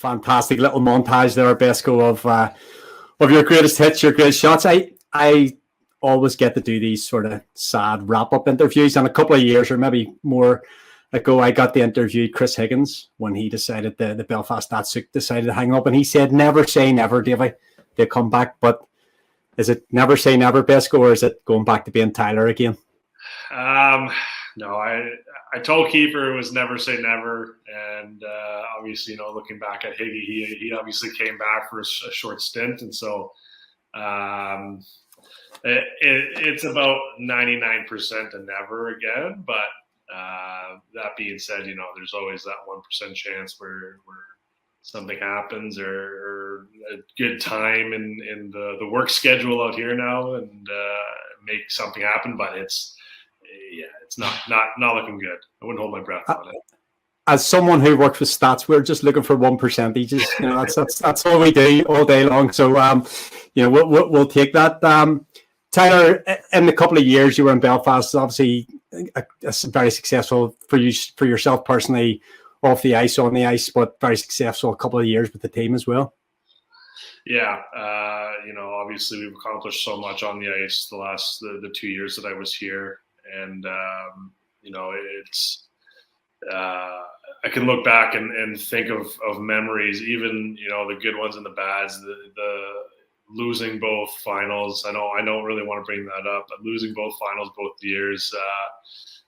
fantastic little montage there, Besko, of your greatest hits, your greatest shots. I always get to do these sort of sad wrap-up interviews, and a couple of years or maybe more ago, I got to interview Chris Higgins when he decided the Belfast Datsuk decided to hang up, and he said, "Never say never, Davy. They come back." But is it never say never, Besko, or is it going back to being Tyler again? No, I told Kiefer it was never say never, and obviously, looking back at Higgy, he obviously came back for a short stint, and so it's about 99% and never again. But that being said, there's always that 1% chance where something happens or a good time in the work schedule out here now and make something happen. But it's not looking good. I wouldn't hold my breath on it. As someone who works with stats, we're just looking for 1%. That's all we do all day long. So we'll take that. Tyler, in the couple of years you were in Belfast, obviously very successful for yourself personally, off the ice, on the ice, but very successful a couple of years with the team as well. Yeah, obviously we've accomplished so much on the ice the 2 years that I was here, and it's I can look back and think of memories, even the good ones and the bads, the losing both finals. I don't really want to bring that up, but losing both finals both years.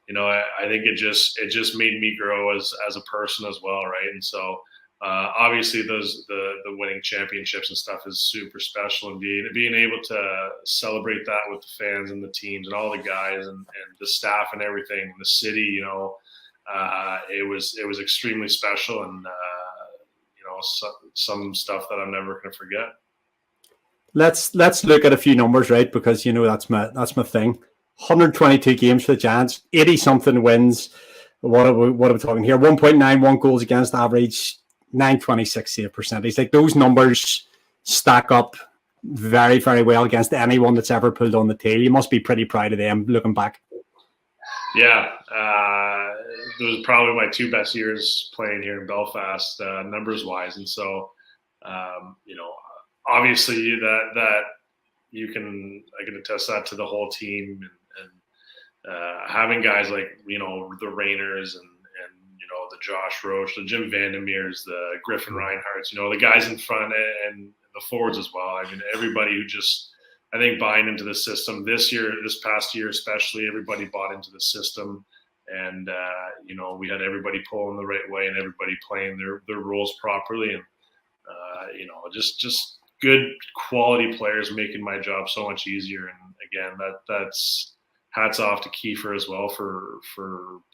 I think it just made me grow as a person as well, right? And so obviously the winning championships and stuff is super special, and being able to celebrate that with the fans and the teams and all the guys and the staff and everything, the city, it was extremely special, and some stuff that I'm never going to forget. Let's look at a few numbers, right? Because that's my thing. 122 games for the Giants, 80-something wins. What are we talking here? 1.91 goals against average, 926 save percentage. Like, those numbers stack up very, very well against anyone that's ever pulled on the tail. You must be pretty proud of them looking back. Yeah, those are probably my two best years playing here in Belfast, numbers-wise. And so, obviously that I can attest that to the whole team, and having guys like, the Rayners and the Josh Roche, the Jim Vandermeers, the Griffin Reinhardts, the guys in front and the forwards as well. I mean, everybody who just, I think, buying into the system this past year especially, everybody bought into the system, and we had everybody pulling the right way and everybody playing their roles properly, and just good quality players making my job so much easier. And again, that's hats off to Kiefer as well for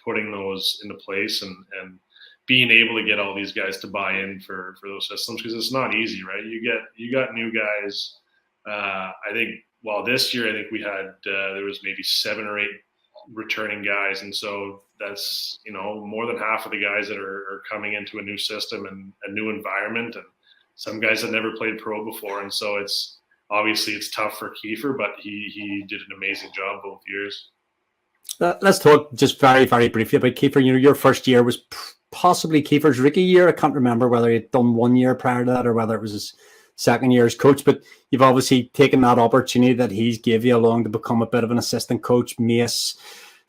putting those into place and being able to get all these guys to buy in for those systems, because it's not easy, right? You got new guys. I think, this year I think we had there was maybe 7 or 8 returning guys, and so that's more than half of the guys that are coming into a new system and a new environment, and some guys that never played pro before, and so it's tough for Kiefer, but he did an amazing job both years. Let's talk just very, very briefly about Kiefer. Your first year was possibly Kiefer's rookie year. I can't remember whether he'd done 1 year prior to that or whether it was his second year as coach, but you've obviously taken that opportunity that he's gave you along to become a bit of an assistant coach, Mace,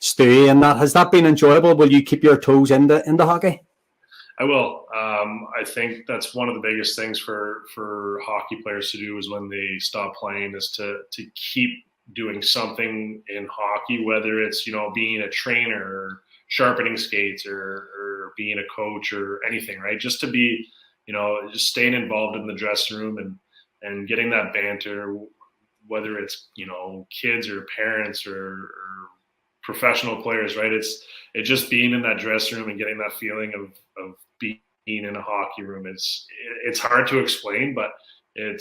Stewie, and has that been enjoyable? Will you keep your toes into hockey? I will. I think that's one of the biggest things for hockey players to do is when they stop playing is to keep doing something in hockey, whether it's, being a trainer or sharpening skates or being a coach or anything, right? Just to be, just staying involved in the dressing room and getting that banter, whether it's, kids or parents or professional players, right? It's just being in that dressing room and getting that feeling of being in a hockey room. It's hard to explain, but it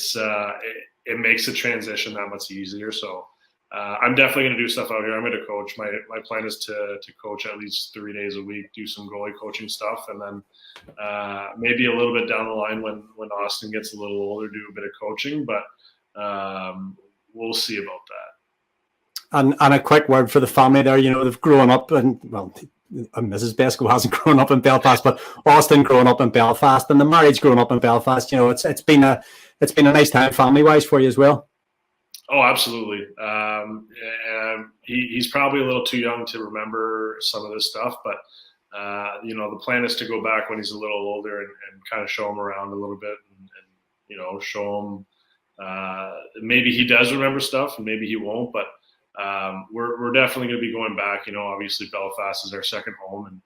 makes the transition that much easier. So I'm definitely going to do stuff out here. I'm going to coach. My plan is to coach at least 3 days a week, do some goalie coaching stuff, and then maybe a little bit down the line when Austin gets a little older, do a bit of coaching. But we'll see about that. And a quick word for the family there. They've grown up, and Mrs. Besko hasn't grown up in Belfast, but Austin growing up in Belfast and the marriage growing up in Belfast, it's been a nice time family wise for you as well. Oh, absolutely. He's probably a little too young to remember some of this stuff, but the plan is to go back when he's a little older and kind of show him around a little bit and show him. Maybe he does remember stuff and maybe he won't, but we're definitely going to be going back. Obviously Belfast is our second home, and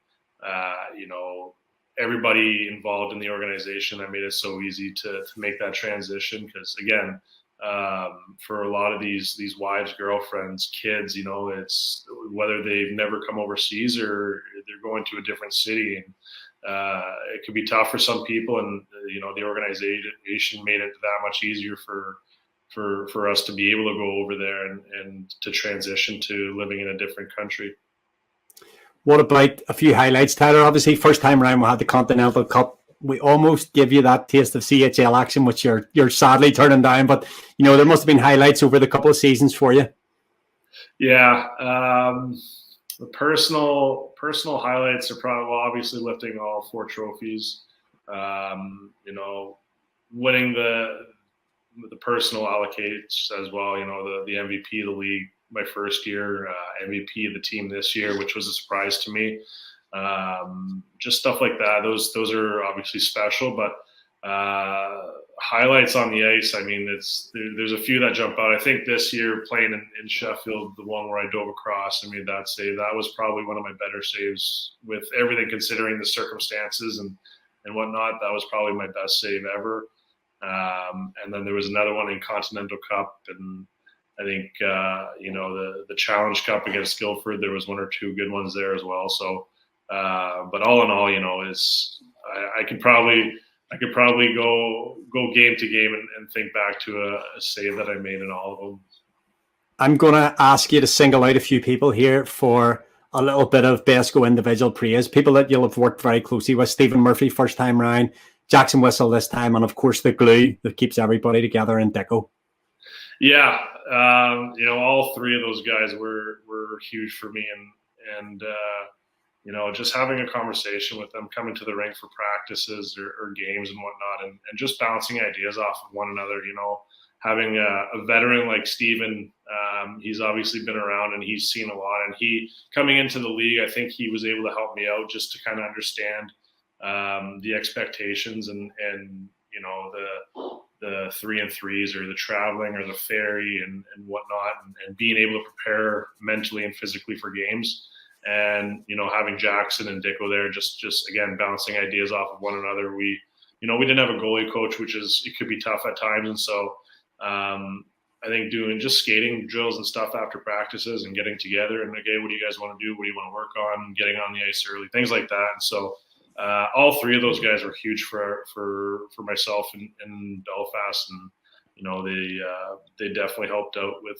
everybody involved in the organization that made it so easy to make that transition. Because again, for a lot of these wives, girlfriends, kids, it's whether they've never come overseas or they're going to a different city, and it could be tough for some people, and the organization made it that much easier for us to be able to go over there and to transition to living in a different country. What about a few highlights, Tyler? Obviously, first time around we had the Continental Cup. We almost give you that taste of CHL action, which you're sadly turning down. But there must have been highlights over the couple of seasons for you. Yeah, the personal highlights are probably obviously lifting all 4 trophies. Winning the personal allocates as well. The MVP of the league my first year, MVP of the team this year, which was a surprise to me. Just stuff like that. Those are obviously special, but highlights on the ice. I mean, there's a few that jump out. I think this year playing in Sheffield, the one where I dove across and made that save, that was probably one of my better saves with everything considering the circumstances and whatnot. That was probably my best save ever. And then there was another one in Continental Cup, and I think the Challenge Cup against Guildford, there was 1 or 2 good ones there as well. So, but all in all, I could probably go game to game and think back to a save that I made in all of them. I'm going to ask you to single out a few people here for a little bit of Besko individual praise. People that you'll have worked very closely with: Stephen Murphy, first time round, Jackson Whistle this time, and of course the glue that keeps everybody together in Deco. Yeah, all 3 of those guys were huge for me, and just having a conversation with them, coming to the rink for practices or games and whatnot, and just bouncing ideas off of one another. Having a veteran like Stephen, he's obviously been around and he's seen a lot, and he coming into the league, I think he was able to help me out just to kind of understand the expectations and the 3-and-3s or the traveling or the ferry and whatnot, and being able to prepare mentally and physically for games. And, having Jackson and Dicko there, just again, bouncing ideas off of one another. We didn't have a goalie coach, it could be tough at times. And so I think doing just skating drills and stuff after practices and getting together and, okay, what do you guys want to do? What do you want to work on? Getting on the ice early, things like that. And so all 3 of those guys were huge for myself in Belfast, and they definitely helped out with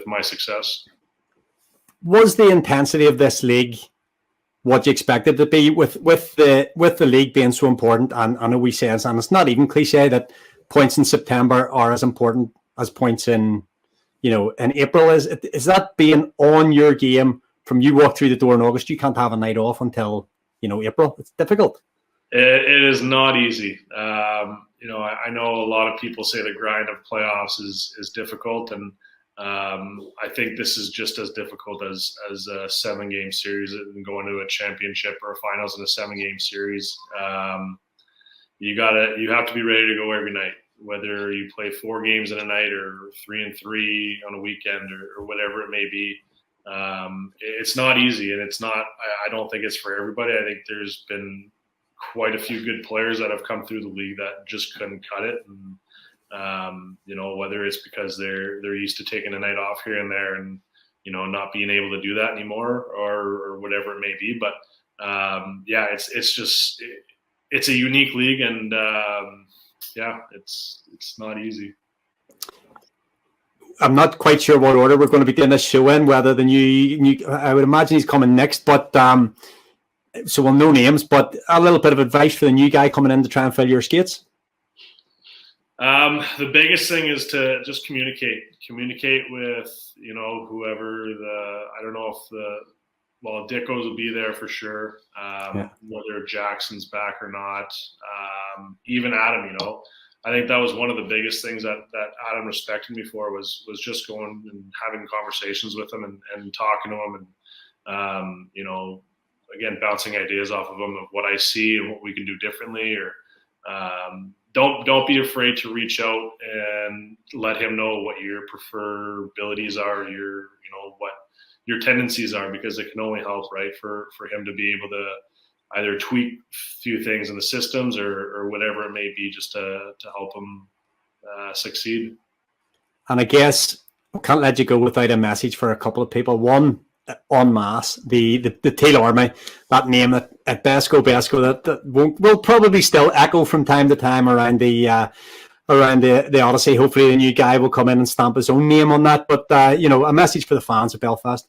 my success. Was the intensity of this league what you expected it to be, with the league being so important? And I know we say, and it's not even cliche, that points in September are as important as points in April. Is that being on your game from you walk through the door in August? You can't have a night off until April. It's difficult. It is not easy. I know a lot of people say the grind of playoffs is difficult, and I think this is just as difficult as a 7-game series and going to a championship or a finals in a 7-game series. You have to be ready to go every night, whether you play 4 games in a night or 3-and-3 on a weekend or whatever it may be. It's not easy, and it's not. I don't think it's for everybody. I think there's been quite a few good players that have come through the league that just couldn't cut it, and whether it's because they're used to taking a night off here and there, and not being able to do that anymore, or whatever it may be. But it's a unique league, and it's not easy. I'm not quite sure what order we're going to be doing this show in, whether the new I would imagine he's coming next, but so we'll know names, but a little bit of advice for the new guy coming in to try and fill your skates. The biggest thing is to just communicate with, whoever I don't know if well, Dicko's will be there for sure. Whether Jackson's back or not, even Adam, I think that was one of the biggest things that Adam respected me for was just going and having conversations with him and talking to him and, again, bouncing ideas off of him of what I see and what we can do differently, or don't be afraid to reach out and let him know what your preferred abilities are, what your tendencies are, because it can only help, right, for him to be able to either tweak a few things in the systems or whatever it may be, just to help him succeed. And I guess I can't let you go without a message for a couple of people. One, en masse, the Tail Army, that name at Besko that will probably still echo from time to time around the Odyssey. Hopefully the new guy will come in and stamp his own name on that. But a message for the fans of Belfast.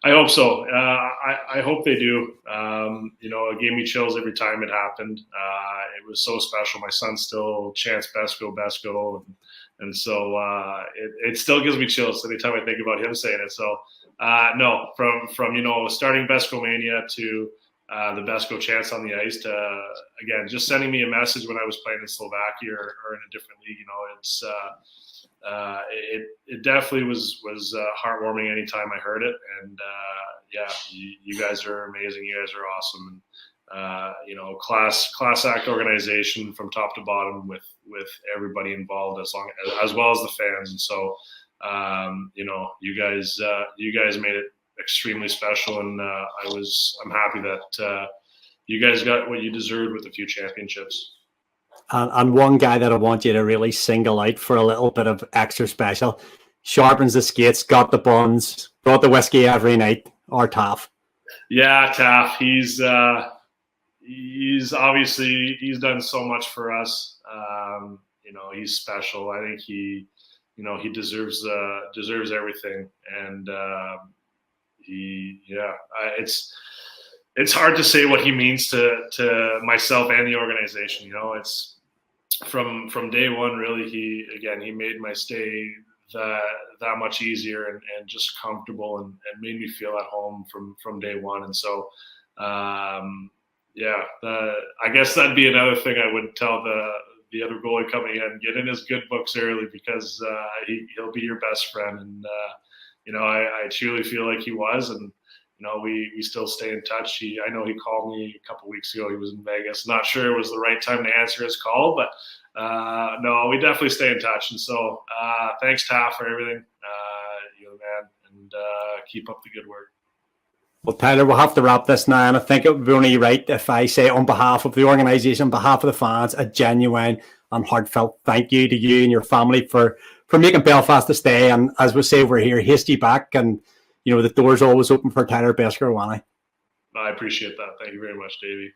I hope so. I hope they do. It gave me chills every time it happened. It was so special. My son still chants Besko, and so it still gives me chills anytime I think about him saying it. So no, from starting Besko Mania to the Besko chants on the ice to again just sending me a message when I was playing in Slovakia or in a different league. It definitely was heartwarming anytime I heard it, and you guys are amazing. You guys are awesome, and class act organization from top to bottom with everybody involved, as well as the fans. And so you guys made it extremely special, and I'm happy that you guys got what you deserved with a few championships. And one guy that I want you to really single out for a little bit of extra special, sharpens the skates, got the buns, brought the whiskey every night, or Taff. Yeah, Taff. He's obviously he's done so much for us. He's special. I think he deserves everything, and it's hard to say what he means to myself and the organization. It's from day one, really. He made my stay that much easier and just comfortable and made me feel at home from day one. And so, I guess that'd be another thing I would tell the other goalie coming in: get in his good books early, because he'll be your best friend. And I truly feel like he was, and we still stay in touch. I know he called me a couple of weeks ago. He was in Vegas. Not sure it was the right time to answer his call, but no, we definitely stay in touch. And so thanks, Taff, for everything. You're the man, and keep up the good work. Well, Tyler, we'll have to wrap this now, and I think it would be only right if I say on behalf of the organisation, on behalf of the fans, a genuine and heartfelt thank you to you and your family for making Belfast a stay. And as we say, we're here, hasty back, and the door's always open for Tyler Beskorowany. I appreciate that. Thank you very much, Davy.